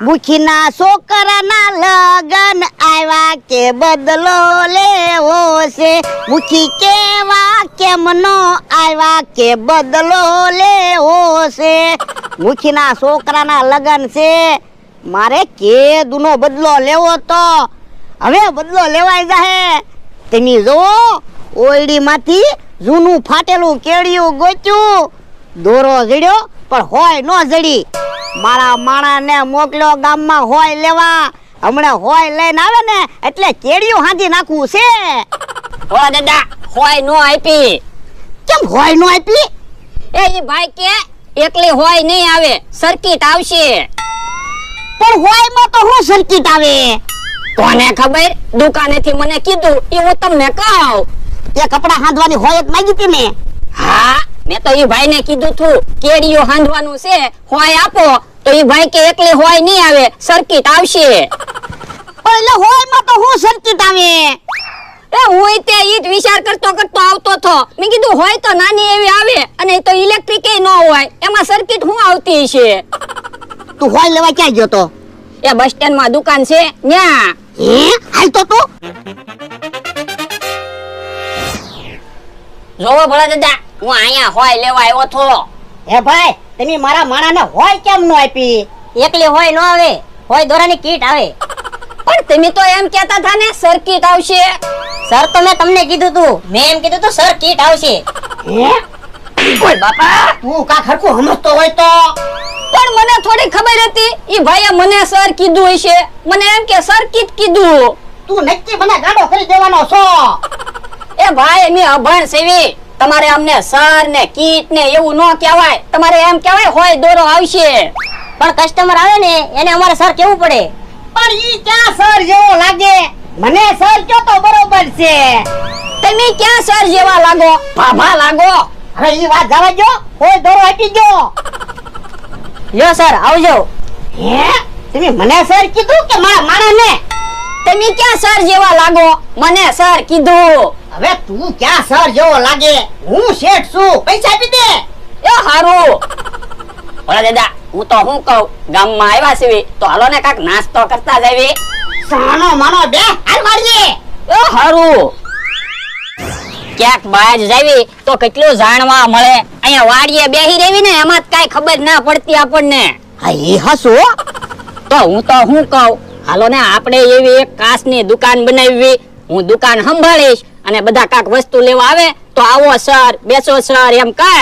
મુખીના છોકરાના લગન આવ્યા કે બદલો લેવો છે. મુખી કેવા કેમનો આવ્યા કે બદલો લેવો છે. મુખીના છોકરાના લગન છે, મારે કેદુનો બદલો લેવો તો હવે બદલો લેવાય જાહે. તમે જો ઓયડીમાંથી જૂનું ફાટેલું કેડિયું ગોચ્યું, દોરો જડ્યો પણ હોય નો જડી. મારા માણાને મોકલ્યો ગામમાં હોય લેવા. હમણાં હોય લઈને આવે ને એટલે કેડિયું હાંધી નાખવું છે. ઓ દાદા, હોય નો આપી. કેમ હોય નો આપી? એ ભાઈ કે એકલી હોય નહીં આવે, સર્કિટ આવશે. પણ હોયમાં તો હું સર્કિટ આવે? કોને ખબર, દુકાનેથી મને કીધું એ હું તમને કહું. તે કપડા હાંધવાની હોય જ માંગી હતી ને. હા, મેં તો એ ભાઈને કીધું તું કેડિયું હાંધવાનું છે, હોય આપો. તો એ ભાઈ કે એકલી હોય નહીં આવે, સર્કિટ આવશે. એટલે હોયમાં તો હું સર્કિટ આવે? એ હું તે ઈ જ વિચાર કરતો આવતો થો. મેં કીધું હોય તો નાની એવી આવે, અને એ તો ઇલેક્ટ્રિક ન હોય, એમાં સર્કિટ શું આવતી છે? તું હોય લેવા ક્યાં ગયો તો? એ બસ સ્ટેન્ડ માં દુકાન છે ન્યા. હાલ તો તું. જોવો ભલા દાદા, હું અહીંયા હોય લેવા આવ્યો છો. હે ભાઈ, તમે મારા માણાને હોય કેમ નો આપી? એકલી હોય નો આવે, હોય દોરાની કીટ આવે. પણ તમે તો એમ કહેતા હતા ને સર્કિટ આવશે. સર તો મેં તમને કીધું તું, મેં એમ કીધું તું સર્કિટ આવશે. ઓય બાપા, તું કા ખરખું સમજતો હોય તો. પણ મને થોડી ખબર હતી, ઈ ભાઈએ મને સર કીધું હશે. મને એમ કે સર્કિટ કીધું. તું નક્કી મને ગાડો કરી દેવાનો છો. એ ભાઈ, અમે અભણ સેવી. તમારે અમને સર ને કીટ ને એવું ન કહેવાય. તમારે એમ કહેવાય હોય દોરો આવશે. પણ કસ્ટમર આવે ને એને અમારે સર કેવું પડે. પણ ઈ ક્યાં સર જેવો લાગે? મને સર કયો તો બરોબર છે. તમે ક્યાં સર જેવા લાગો, ભાભા લાગો. હવે ઈ વાત જવા દો, હોય દોરો આપી દો. લ્યો સર, આવજો. હે, તમે મને સર કીધું કે મારા માણાને? તમે ક્યાં સર જેવા લાગો, મને સર કીધું. હવે તું ક્યાં સર જેવો લાગે? હું શેઠ છું, પૈસા આપી દે. એ હારું. ઓલા દાદા, હું તો હું કહું, ગામમાં આવ્યા છે તો હાલો ને કાક નાસ્તો કરતા જાવી. સાનો માનો બે હાલ મારજે. એ હારું. ક્યાંક બહાર જાવી તો કેટલું જાણવા મળે. અહીંયા વાડીએ બેહી રહેવી ને એમાં કઈ ખબર ના પડતી આપણને. હા એ હસુ. તો હું તો હું કહું, હાલો ને આપણે એવી એક કાચની દુકાન બનાવવી. હું દુકાન સંભાળીશ અને બધા કાક વસ્તુ લેવા આવે તો આવો સર, બેસો સર એમ કહે.